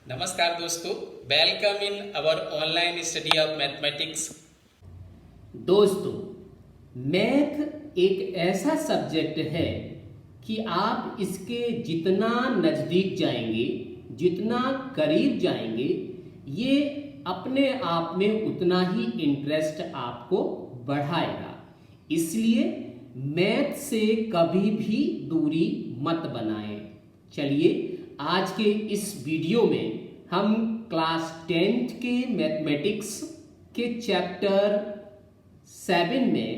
नमस्कार दोस्तों, welcome in our online study of mathematics. दोस्तों, मैथ एक ऐसा सब्जेक्ट है कि आप इसके जितना नज़दीक जाएंगे, जितना करीब जाएंगे, ये अपने आप में उतना ही इंटरेस्ट आपको बढ़ाएगा। इसलिए मैथ से कभी भी दूरी मत बनाएं। चलिए, आज के इस वीडियो में हम क्लास 10th के मैथमेटिक्स के चैप्टर 7 में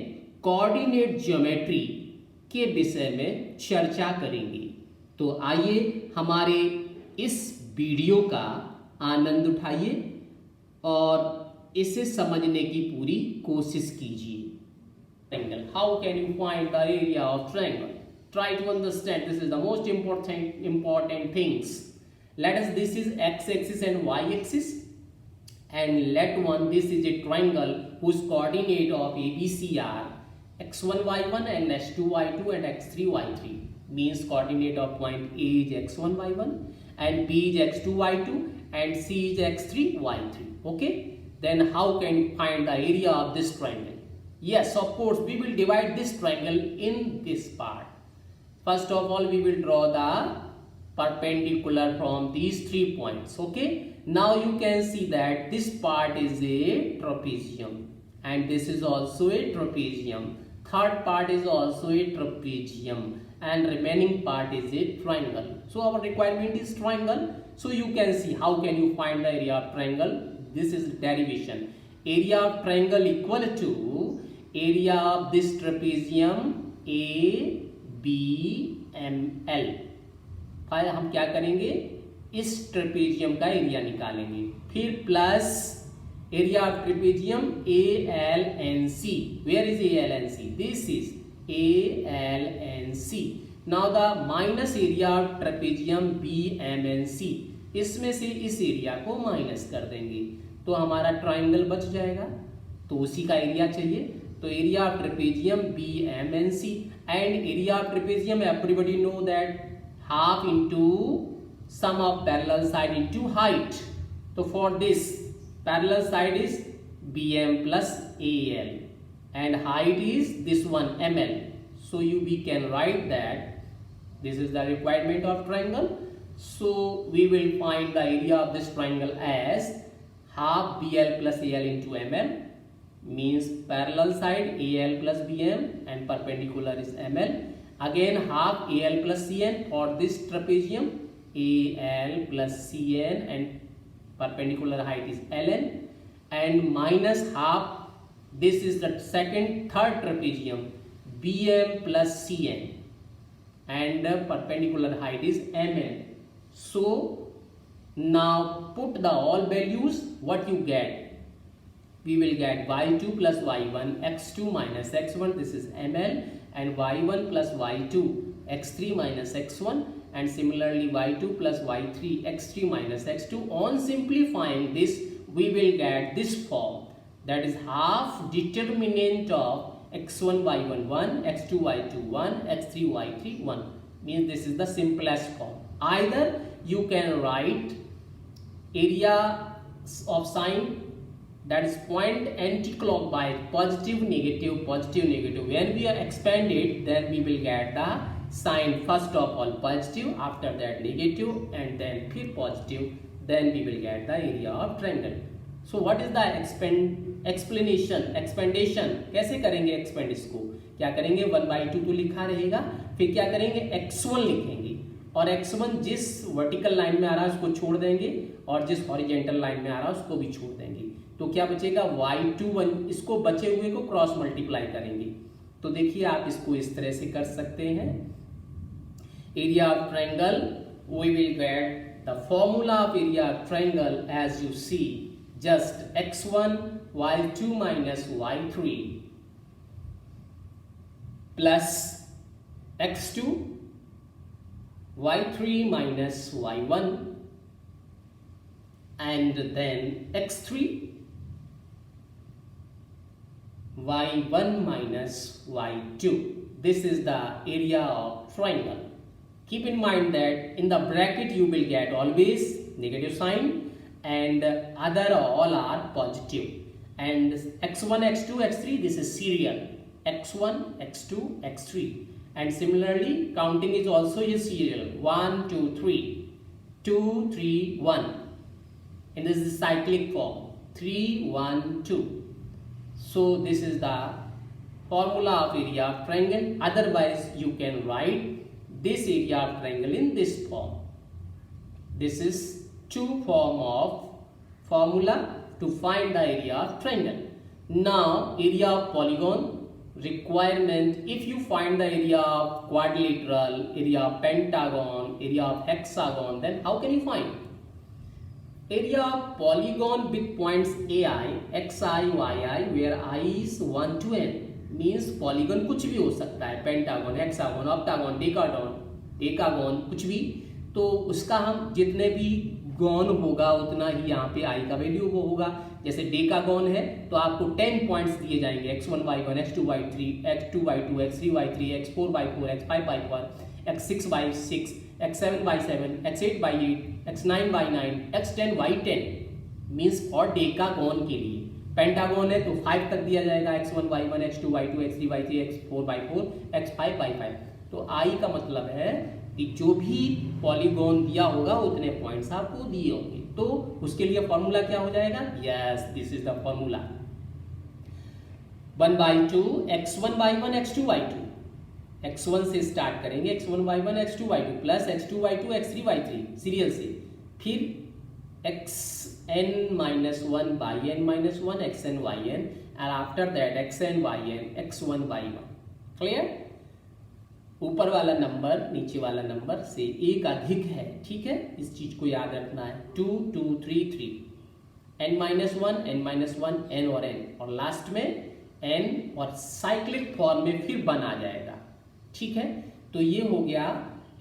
कोऑर्डिनेट ज्योमेट्री के विषय में चर्चा करेंगे। तो आइए हमारे इस वीडियो का आनंद उठाइए और इसे समझने की पूरी कोशिश कीजिए। Triangle. How can you find the area of triangle? Try to understand. This is the most important things. Let us. This is x-axis and y-axis, and let one. This is a triangle whose coordinate of ABC are x1 y1 and x2 y2 and x3 y3. Means coordinate of point A is x1 y1 and B is x2 y2 and C is x3 y3. Okay. Then how can you find the area of this triangle? Yes, of course, we will divide this triangle in this part. First of all, we will draw the perpendicular from these 3 points. Okay. Now you can see that this part is a trapezium and this is also a trapezium. Third part is also a trapezium and remaining part is a triangle. So our requirement is triangle. So you can see how can you find the area of triangle. This is derivation. Area of triangle equal to area of this trapezium ABML। फिर हम क्या करेंगे, इस trapezium का area निकालेंगे, फिर plus area of trapezium ALNC। Where is ALNC? This is ALNC। Now the minus area of trapezium BMNC। इसमें से इस एरिया को माइनस कर देंगे तो हमारा ट्राइंगल बच जाएगा। तो उसी का एरिया चाहिए। तो area of trapezium BMNC and area of trapezium, everybody know that half into sum of parallel side into height. So for this parallel side is BM plus AL and height is this one ML. So we can write that this is the requirement of triangle. So we will find the area of this triangle as half BL plus AL into ML. Means parallel side AL plus BM and perpendicular is ML. Again half AL plus CN for this trapezium, AL plus CN and perpendicular height is LN, and minus half, this is the third trapezium, BM plus CN and perpendicular height is MN. So now put the all values, what you get? We will get y2 plus y1 x2 minus x1, this is ml, and y1 plus y2 x3 minus x1, and similarly y2 plus y3 x3 minus x2. On simplifying this, we will get this form, that is half determinant of x1 y1 1, x2 y2 1, x3 y3 1. Means this is the simplest form. Either you can write area of sign, that is point anti-clockwise, positive negative positive negative. When we are expanded, then we will get the sign first of all positive, after that negative, and then फिर positive, then we will get the area of triangle. So what is the expandation? कैसे करेंगे expand? इसको क्या करेंगे, 1/2 तो लिखा रहेगा, फिर क्या करेंगे, x1 लिखेंगे और x1 जिस वर्टिकल लाइन में आ रहा है उसको छोड़ देंगे और जिस हॉरिजेंटल लाइन में आ रहा है उसको भी छोड़ देंगे। तो क्या बचेगा, y21, इसको बचे हुए को क्रॉस मल्टीप्लाई करेंगे। तो देखिए आप इसको इस तरह से कर सकते हैं। Area of triangle, we will get the formula of area of triangle as you see, just x1 y2 minus y3 plus x2 y3 minus y1 and then x3 y1 minus y2. This is the area of triangle. keep in mind that in the bracket you will get always negative sign and other all are positive, and x1 x2 x3 this is serial, x1 x2 x3, and similarly counting is also a serial 1 2 3 2 3 1, and this is cyclic form 3 1 2. So this is the formula of area of triangle. Otherwise you can write this area of triangle in this form. This is two form of formula to find the area of triangle. Now area of polygon requirement, if you find the area of quadrilateral, area of pentagon, area of hexagon, then how can you find? Area of polygon with points ai, xi, yi, where I is 1 to n, means polygon कुछ भी हो सकता है, pentagon, hexagon, octagon, decagon, कुछ भी, तो उसका हम जितने भी गॉन होगा उतना ही यहाँ पे आई का वैल्यू होगा. जैसे डेकागन है तो आपको 10 पॉइंट्स दिए जाएंगे, x1 y1 x2 y3 x2 y2 x3 y3 x4 y4 x5 y4 x6 y6 x7 y7 x8 y8 x9 y9 x10 y10, means for decagon के लिए. पेंटागन है तो 5 तक दिया जाएगा, x1 y1 x2 y2 x3 y3 x4 y4 x5 y5. तो आई का मतलब है कि जो भी पॉलीगॉन दिया होगा उतने पॉइंट्स आपको दिए होंगे. तो उसके लिए फॉर्मूला क्या हो जाएगा? Yes, this is the formula 1/2 x1 y1 x2 y2. x1 से स्टार्ट करेंगे, x1 y1 x2 y2 plus x2 y2 x3 y3 serial से, फिर xn minus 1 by n minus 1 xn yn, and after that xn yn x1 y1. Clear? ऊपर वाला number नीचे वाला number से एक अधिक है, ठीक है, इस चीज को याद रखना है. 2 2 3 3 n minus 1 n और n, और लास्ट में n और साइक्लिक फॉर्म में फिर 1 आ जाएगा. ठीक है, तो ये हो गया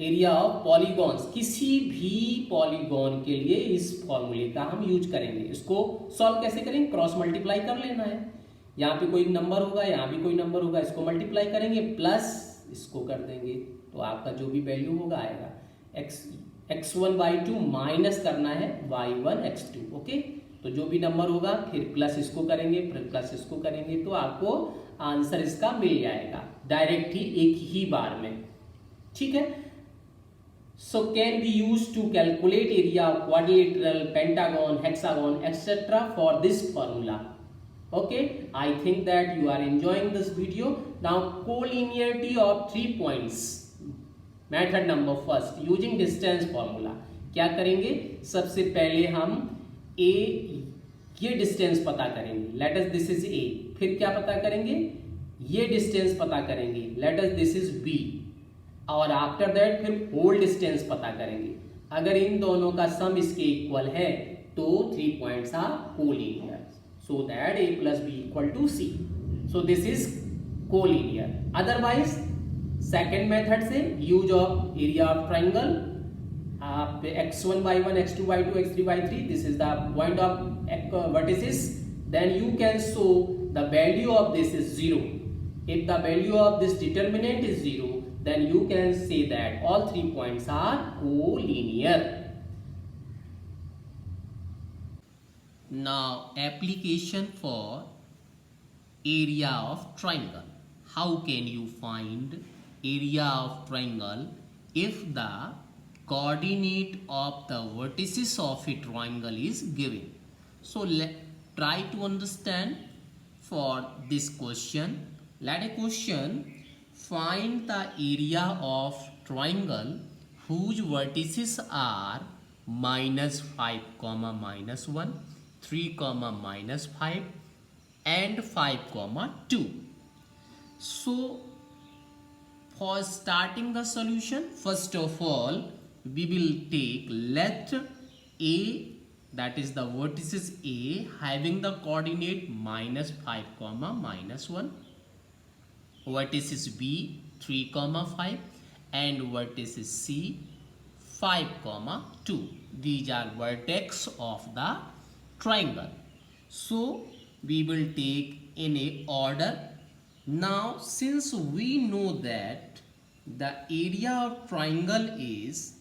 एरिया ऑफ पॉलीगॉन्स. किसी भी पॉलीगॉन के लिए इस फॉर्मूले का हम यूज करेंगे. इसको सॉल्व कैसे करेंगे? क्रॉस मल्टीप्लाई कर लेना है. यहाँ पे कोई नंबर होगा, यहाँ भी कोई नंबर होगा, इसको मल्टीप्लाई करेंगे प्लस इसको कर देंगे, तो आपका जो भी वैल्यू होगा आएगा. x1 y2 माइनस करना है y1 x2. ओके, तो जो भी नंबर होगा फिर प्लस इसको करेंगे, फिर प्लस इसको करेंगे, तो आपको आंसर इसका मिल जाएगा डायरेक्ट ही एक ही बार में. ठीक है, so can be used to calculate area of quadrilateral, pentagon, hexagon, etc. for this formula. Okay, I think that you are enjoying this video. Now collinearity of 3 points, method number first, using distance formula. क्या करेंगे? सबसे पहले हम a ये distance पता करेंगे, let us this is a. फिर क्या पता करेंगे? ये डिस्टेंस पता करेंगे, let us this is b. और आफ्टर दैट फिर होल डिस्टेंस पता करेंगे. अगर इन दोनों का सम इसके इक्वल है तो 3 points are collinear, so that a plus B equal to c. So this is collinear. Otherwise second method से use of area of triangle, आप x1 y1 x2 y2 x3 y3 this is the point of vertices, then you can show the value of this is 0. If the value of this determinant is 0, then you can say that all 3 points are collinear. Now application for area of triangle. How can you find area of triangle if the coordinate of the vertices of a triangle is given? So try to understand for this question. Let a question, find the area of triangle whose vertices are -5, -1, 3, -5 and 5, 2. So for starting the solution, first of all we will take let a, that is the vertices a having the coordinate -5, -1, vertices b 3, 5 and vertices c 5, 2. These are vertex of the triangle. So we will take in a order. Now since we know that the area of triangle is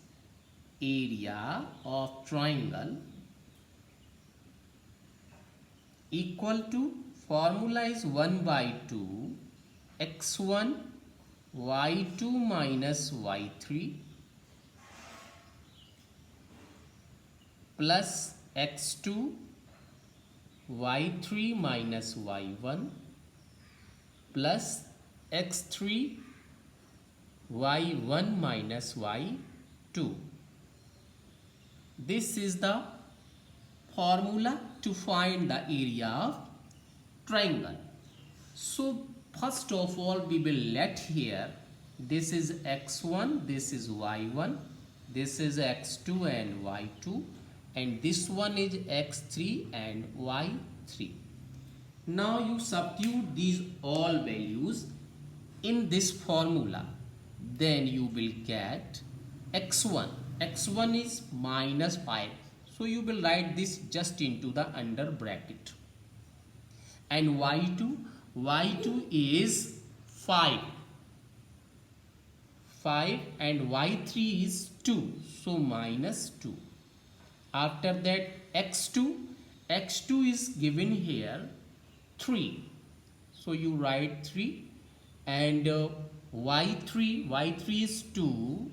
equal to, formula is 1 by 2 x1 y2 minus y3 plus x2 y3 minus y1 plus x3 y1 minus y2. This is the formula to find the area of triangle. So first of all we will let here, this is x1, this is y1, this is x2 and y2, and this one is x3 and y3. Now you substitute these all values in this formula, then you will get x1 is minus 5, so you will write this just into the under bracket, and y2 is 5 and y3 is 2, so minus 2. After that x2 is given here 3, so you write 3, and y3 is 2,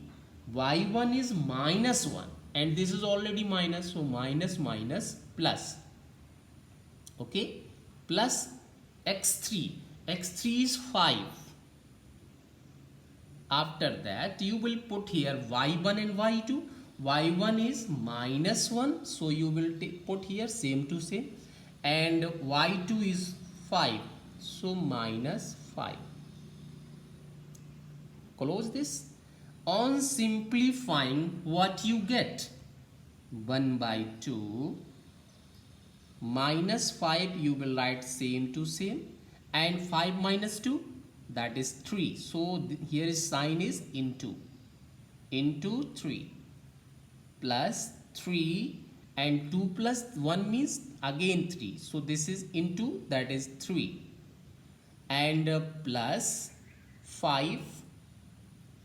y1 is minus 1, and this is already minus, so minus plus, okay, plus x3 is 5. After that you will put here y1 and y2. y1 is minus 1, so you will put here same to same, and y2 is 5, so minus 5. Close this. On simplifying, what you get? 1 by 2 minus 5, you will write same to same, and 5 minus 2, that is 3, so here is sign is into 3, plus 3, and 2 plus 1 means again 3, so this is into, that is 3, and plus 5,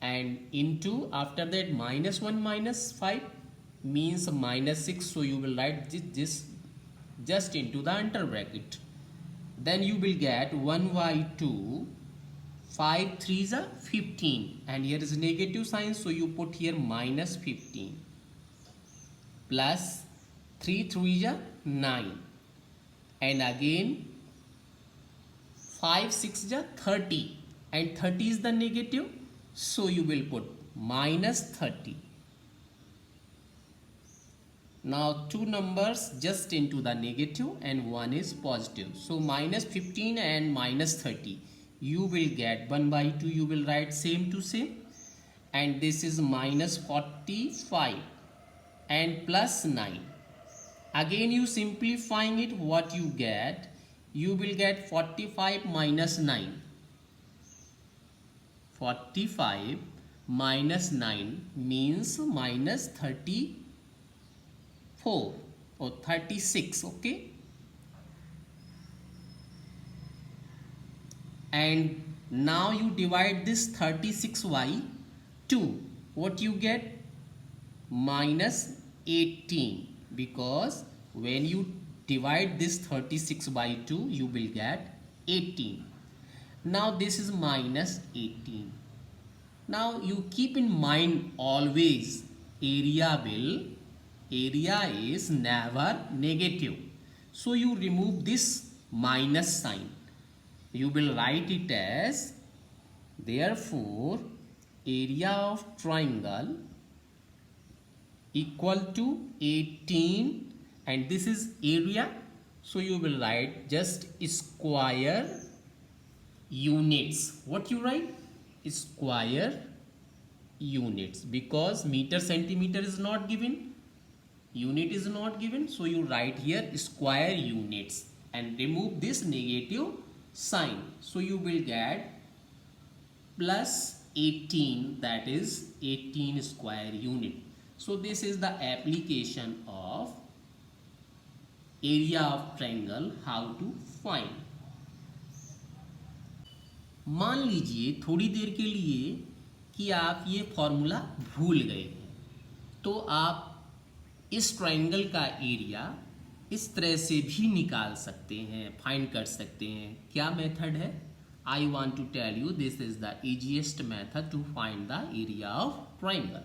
and into, after that minus 1 minus 5 means minus 6, so you will write this just into the under bracket. Then you will get 1 by 2, 5 3s are 15, and here is negative sign, so you put here minus 15, plus 3 3s are 9, and again 5 6s are 30, and 30 is the negative, so you will put minus 30. Now two numbers just into the negative and one is positive, so minus 15 and minus 30, you will get 1 by 2, you will write same to same, and this is minus 45 and plus 9. Again you simplifying it, what you get? You will get 45 minus 9. 45 minus 9 means minus 34 or 36, okay? And now you divide this 36 by 2. What you get? Minus 18, because when you divide this 36 by 2, you will get 18. Now this is minus 18. Now you keep in mind always, area is never negative. So you remove this minus sign. You will write it as, therefore area of triangle equal to 18, and this is area, so you will write just square units. What you write? Square units, because meter centimeter is not given, unit is not given, so you write here square units and remove this negative sign, so you will get plus 18, that is 18 square unit. So this is the application of area of triangle, how to find. मान लीजिए थोड़ी देर के लिए कि आप ये formula भूल गए हैं, तो आप इस ट्रायंगल का एरिया इस तरह से भी निकाल सकते हैं, फाइंड कर सकते हैं। क्या मेथड है? I want to tell you this is the easiest method to find the area of triangle.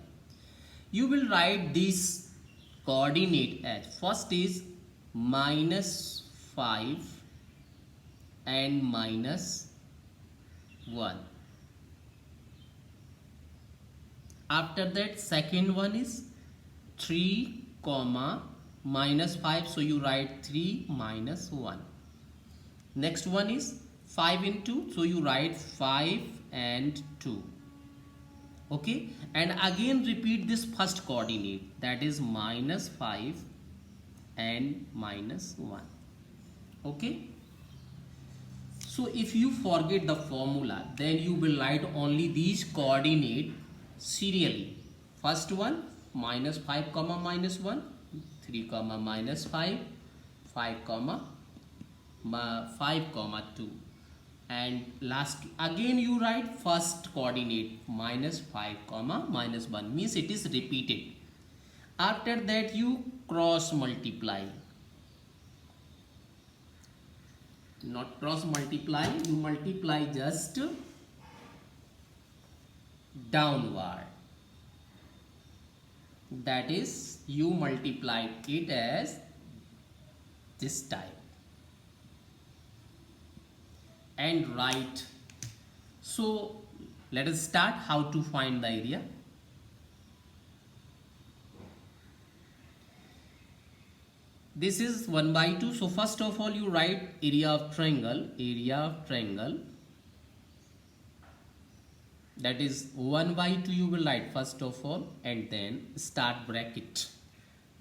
You will write this coordinate as first is -5 and -1. After that second one is 3 comma -5, so you write 3 minus 1. Next one is 5 into, so you write 5 and 2. Okay, and again repeat this first coordinate, that is -5 and -1. Okay, so if you forget the formula, then you will write only these coordinate serially. First one -5 comma -1, 3 comma -5, 5 comma 2, and last again you write first coordinate -5 comma -1, means it is repeated. After that you cross multiply, not cross multiply, you multiply just downward, that is you multiply it as this type and write. So let us start how to find the area. This is 1/2, so first of all you write area of triangle, that is 1/2 you will write first of all, and then start bracket,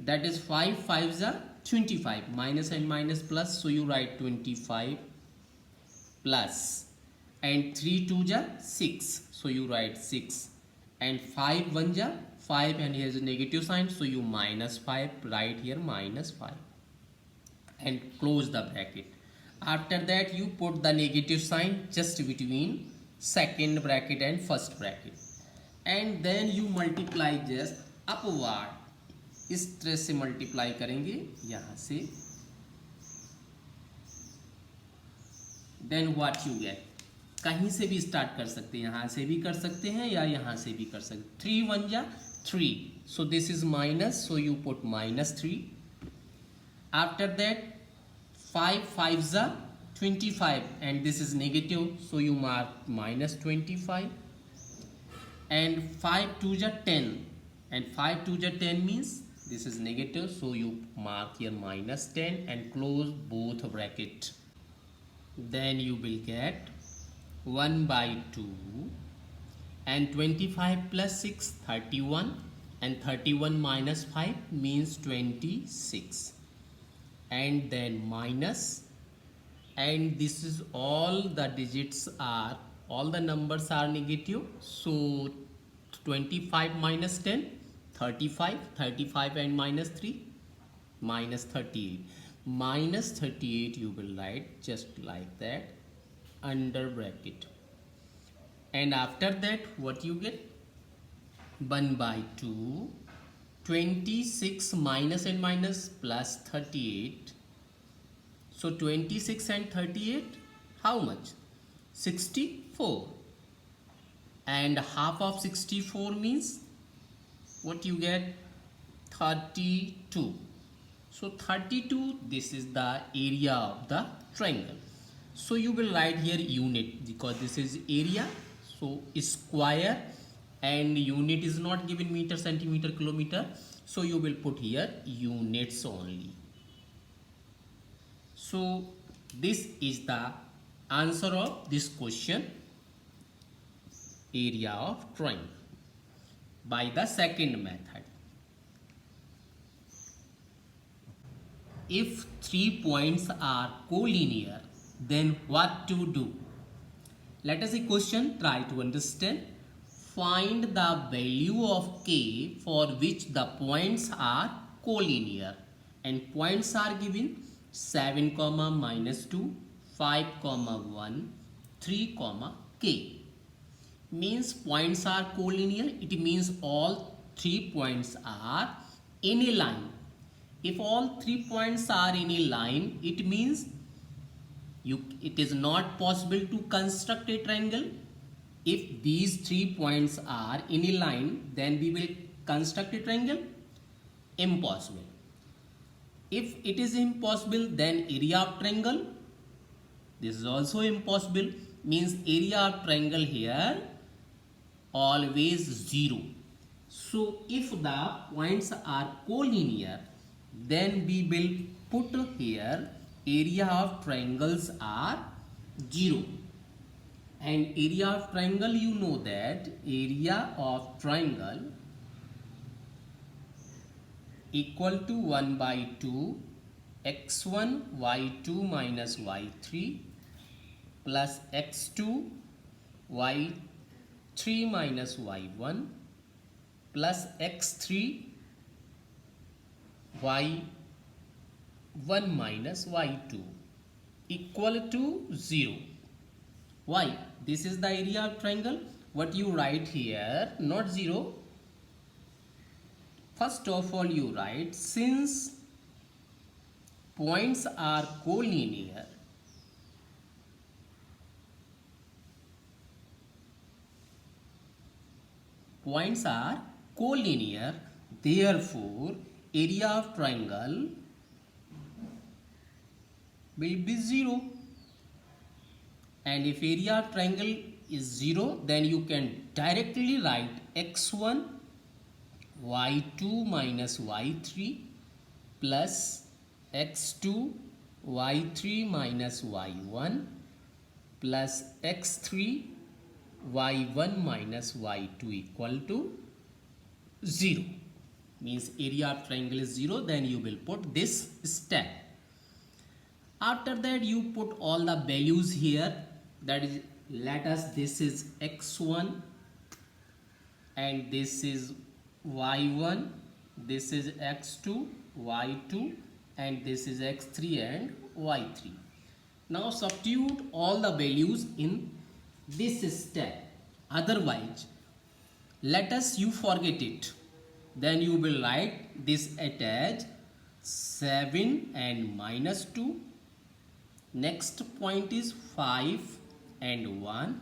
that is 5 5s are 25, minus and minus plus, so you write 25 plus, and 3 2s are 6, so you write 6, and 5 1s are 5, and here is a negative sign, so you -5, write here -5 and close the bracket. After that you put the negative sign just between second bracket and first bracket, and then you multiply just upward, इस तरह से multiply करेंगे यहाँ से, then what you get, कहीं से भी start कर सकते हैं, यहाँ से भी कर सकते हैं या यहाँ से भी कर सकते हैं। 3 1 जा 3, so this is minus, so you put -3. After that 5 5s are 25, and this is negative, so you mark -25, and 5 2s are 10, and 5 2s are 10 means this is negative, so you mark here -10 and close both bracket. Then you will get 1/2, and 25 plus 6 31, and 31 minus 5 means 26, and then minus, and this is all the digits are, all the numbers are negative, so 25 minus 10 35, 35 and -3 -38, -38 you will write just like that under bracket, and after that what you get, 1/2, 26 minus and minus plus 38, so 26 and 38 how much, 64, and half of 64 means what you get, 32, so 32, this is the area of the triangle. So you will write here unit, because this is area, so square, and unit is not given meter, centimeter, kilometer, so you will put here units only. So this is the answer of this question, area of triangle, by the second method. If 3 points are collinear, then what to do? Let us see question, try to understand. Find the value of k for which the points are collinear, and points are given 7 -2, 5 1, 3 k. means points are collinear. It means all 3 points are in a line. If all 3 points are in a line, it means it is not possible to construct a triangle. If these 3 points are in a line, then we will construct a triangle. Impossible. If it is impossible, then area of triangle, this is also impossible, means area of triangle here always 0. So if the points are collinear, then we will put here area of triangles are 0. And area of triangle, you know that area of triangle equal to 1 by 2 x1 y2 minus y3 plus x2 y3 minus y1 plus x3 y1 minus y2 equal to 0. Why? This is the area of triangle. What you write here, not 0. First of all, you write, since points are collinear, therefore area of triangle will be 0. And if area of triangle is 0, then you can directly write x1 y2 minus y3 plus x2 y3 minus y1 plus x3 y1 minus y2 equal to 0. Means area of triangle is 0, then you will put this step. After that, you put all the values here. That is, let us, this is x1 and this is y1, this is x2 y2 and this is x3 and y3. Now substitute all the values in this step. Otherwise, let us you forget it, then you will write this as 7 and minus 2. Next point is 5 and 1.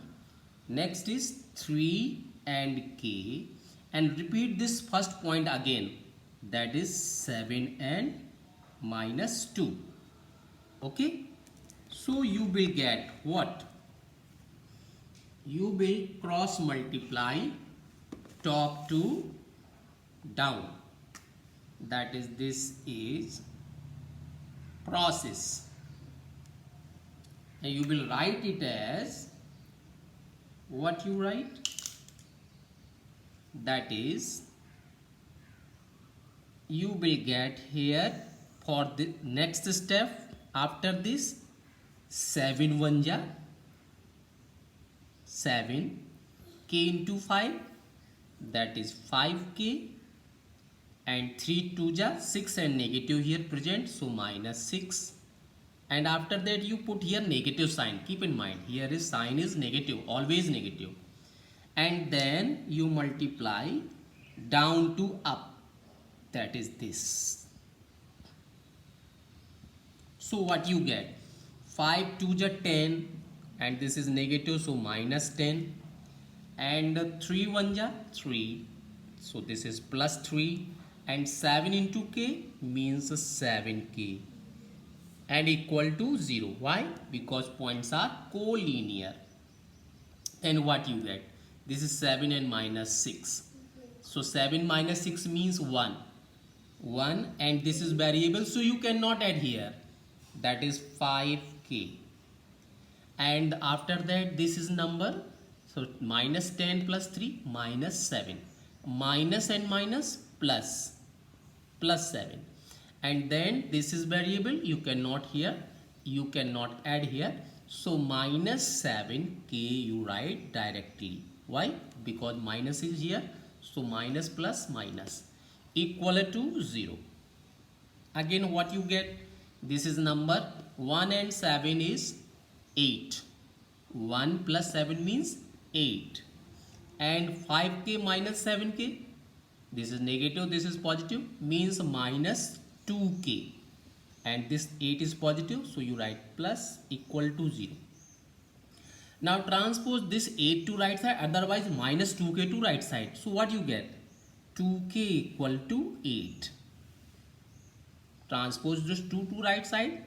Next is 3 and k, and repeat this first point again, that is 7 and minus 2. Okay, so you will get what? You will cross multiply top to down, that is, this is process, and you will write it as what you write, that is, you will get here for the next step after this 7 1 ja 7, k into 5, that is 5k, and 3 2 ja 6 and negative here present, so minus 6. And after that you put here negative sign. Keep in mind, here is sign is negative, always negative. And then you multiply down to up, that is this. So what you get? 5 2 ja 10, and this is negative, so minus 10. And 3 1 ja 3, so this is plus 3. And 7 into k means 7k. And equal to 0. Why? Because points are collinear. And what you get? This is 7 and minus 6. So 7 minus 6 means 1. 1, and this is variable, so you cannot add here. That is 5k. And after that, this is number. So minus 10 plus 3, minus 7. Minus and minus plus. Plus 7. And then this is variable, you cannot here, you cannot add here. So minus 7k you write directly. Why? Because minus is here. So minus plus minus equal to 0. Again, what you get? This is number 1 and 7 is 8. 1 plus 7 means 8. and 5k minus 7k. This is negative, this is positive, means minus 2k. And this 8 is positive, so you write plus equal to 0. Now transpose this 8 to right side, otherwise minus 2k to right side. So what you get? 2k equal to 8. Transpose this 2 to right side,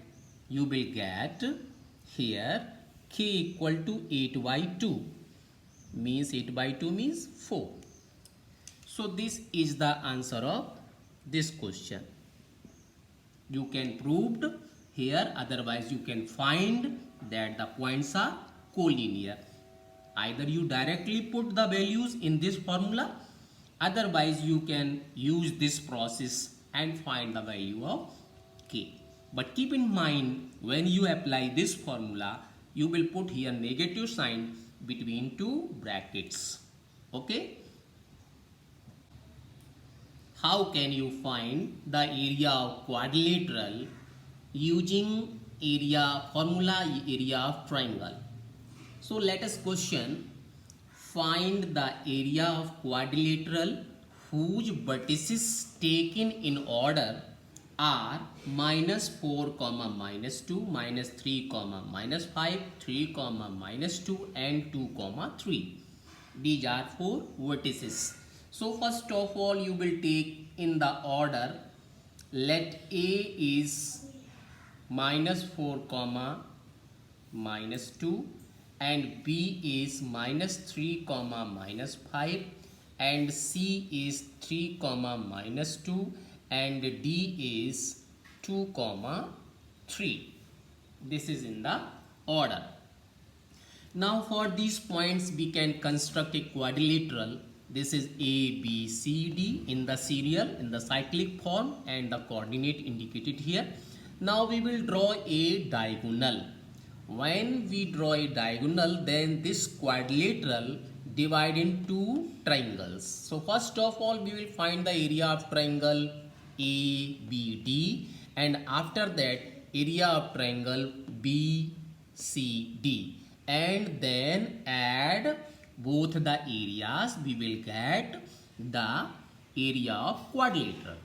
you will get here k equal to 8 by 2. Means 8 by 2 means 4. So this is the answer of this question. You can prove here, otherwise you can find that the points are collinear. Either you directly put the values in this formula, otherwise you can use this process and find the value of k. But keep in mind, when you apply this formula, you will put here negative sign between two brackets. Okay? How can you find the area of quadrilateral using area formula, area of triangle? So let us question, find the area of quadrilateral whose vertices taken in order are minus 4 comma minus 2, minus 3 comma minus 5, 3 comma minus 2 and 2 comma 3. These are 4 vertices. So first of all you will take in the order, let A is minus 4 comma minus 2 and B is minus 3 comma minus 5 and C is 3 comma minus 2 and D is 2 comma 3. This is in the order. Now for these points we can construct a quadrilateral. This is A, B, C, D in the serial, in the cyclic form, and the coordinate indicated here. Now we will draw a diagonal. When we draw a diagonal, then this quadrilateral divide into triangles. So first of all we will find the area of triangle ABD, and after that area of triangle BCD, and then add both the areas, we will get the area of quadrilateral.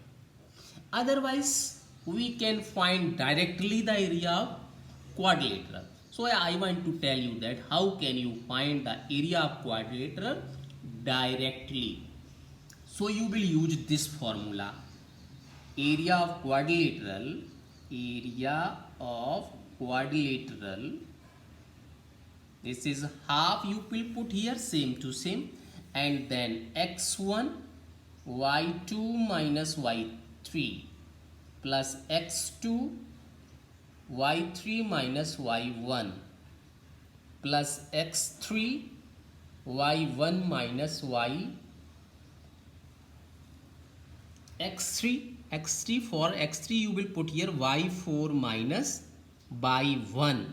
Otherwise we can find directly the area of quadrilateral. So I want to tell you that how can you find the area of quadrilateral directly. So you will use this formula, area of quadrilateral, this is half, you will put here same to same, and then x1 y2 minus y3 plus x2 y3 minus y1 plus x3 y1 minus y x3 for x3 you will put here y4 minus y1,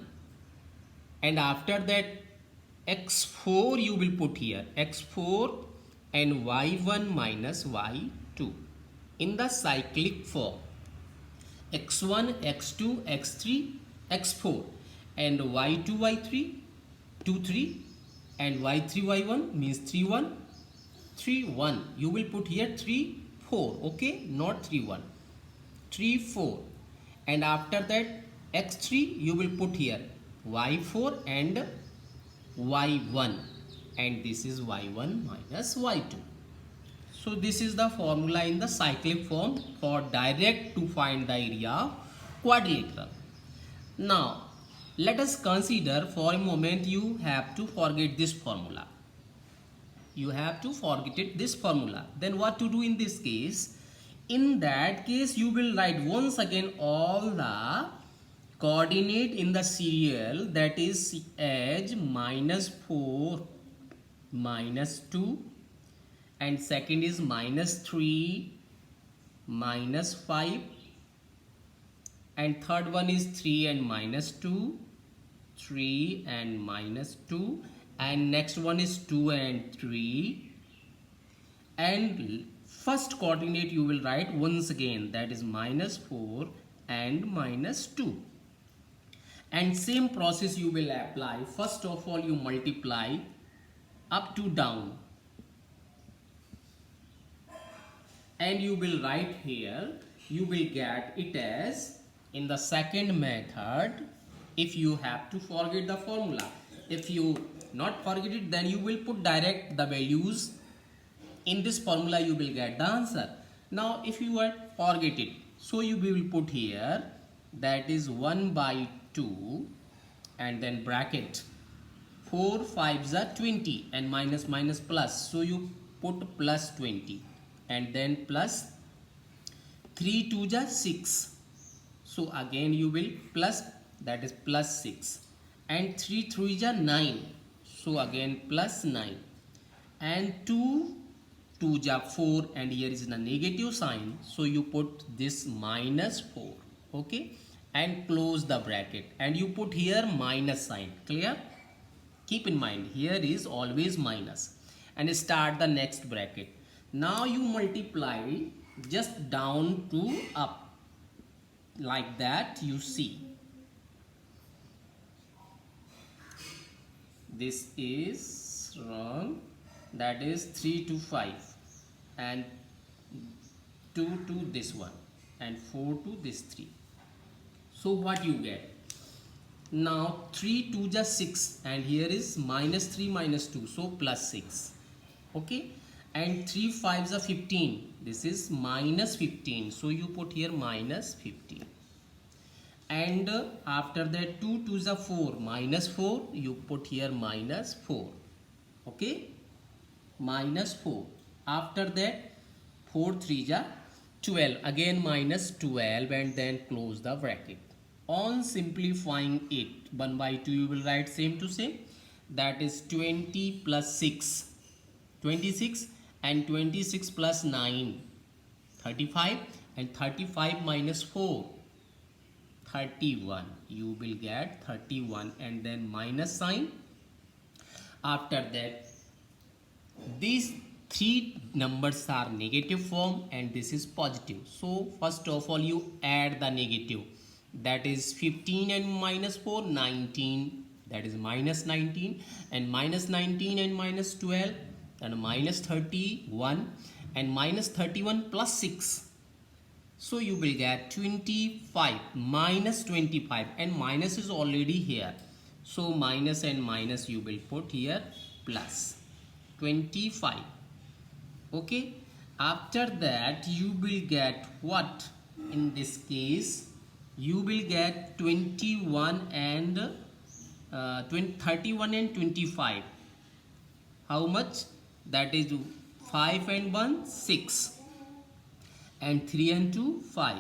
and after that x4 you will put here x4 and y1 minus y2 in the cyclic form, x1 x2 x3 x4 and y2 y3 2 3 and y3 y1 means 3 1 3 1, you will put here 3 4, okay, not 3 1, 3 4, and after that x3 you will put here y4 and y1, and this is y1 minus y2. So this is the formula in the cyclic form for direct to find the area of quadrilateral. Now let us consider for a moment, you have to forget this formula. You have to forget it, this formula. Then what to do in this case? In that case you will write once again all the coordinate in the serial, that is as minus 4 minus 2, and second is minus 3 minus 5, and third one is 3 and minus 2, 3 and minus 2, and next one is 2 and 3, and first coordinate you will write once again, that is minus 4 and minus 2. And same process you will apply. First of all you multiply up to down, and you will write here, you will get it as in the second method. If you have to forget the formula, if you not forget it, then you will put direct the values in this formula, you will get the answer. Now if you are forget it, so you will put here, that is 1 by 2 and then bracket 4 5s are 20 and minus minus plus, so you put plus 20 and then plus 3 2s are 6, so again you will plus, that is plus 6, and 3 3s are 9, so again plus 9, and 2 2s are 4 and here is the negative sign, so you put this minus 4, okay, and close the bracket and you put here minus sign. Clear? Keep in mind here is always minus, and start the next bracket. Now you multiply just down to up like that. You see this is wrong, that is 3 to 5 and 2 to this one and 4 to this 3. So what you get? Now 3 2 just 6 and here is minus 3 minus 2, so plus 6, okay, and 3 5s are 15, this is minus 15, so you put here minus 15, and after that 2 2s are 4, minus 4, you put here minus 4, okay, minus 4. After that 4 3s are 12, again minus 12 and then close the bracket. On simplifying it 1 by 2, you will write same to same, that is 20 plus 6 26 and 26 plus 9 35 and 35 minus 4 31, you will get 31 and then minus sign. After that these three numbers are negative form and this is positive, so first of all you add the negative, that is 15 and minus 4 19, that is minus 19, and minus 19 and minus 12 and minus 31 and minus 31 plus 6, so you will get 25 minus 25 and minus is already here, so minus and minus you will put here plus 25, okay. After that you will get what? In this case you will get 21 and 31 and 25. How much? That is 5 and 1 6 and 3 and 2 5,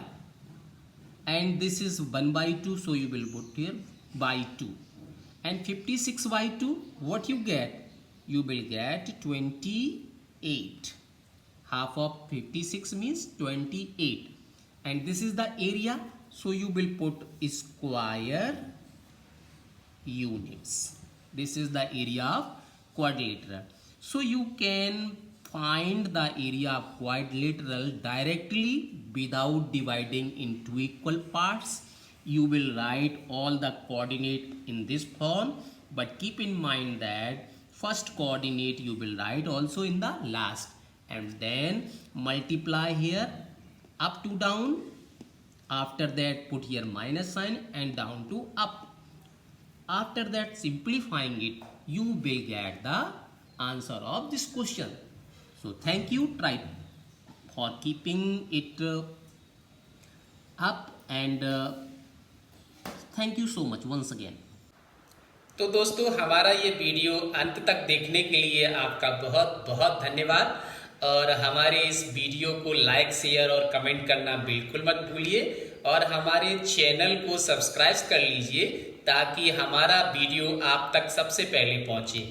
and this is 1 by 2, so you will put here by 2, and 56 by 2, what you get? You will get 28. Half of 56 means 28, and this is the area, so you will put square units. This is the area of quadrilateral, so you can find the area of quadrilateral directly without dividing into equal parts. You will write all the coordinate in this form, but keep in mind that first coordinate you will write also in the last, and then multiply here up to down. After that put here minus sign and down to up. After that simplifying it, you will get the answer of this question. So thank you, try for keeping it up, and thank you so much once again. तो दोस्तों हमारा ये video अंत तक देखने के लिए आपका बहुत बहुत धन्यवाद, और हमारे इस वीडियो को लाइक शेयर और कमेंट करना बिल्कुल मत भूलिए, और हमारे चैनल को सब्सक्राइब कर लीजिए ताकि हमारा वीडियो आप तक सबसे पहले पहुंचे।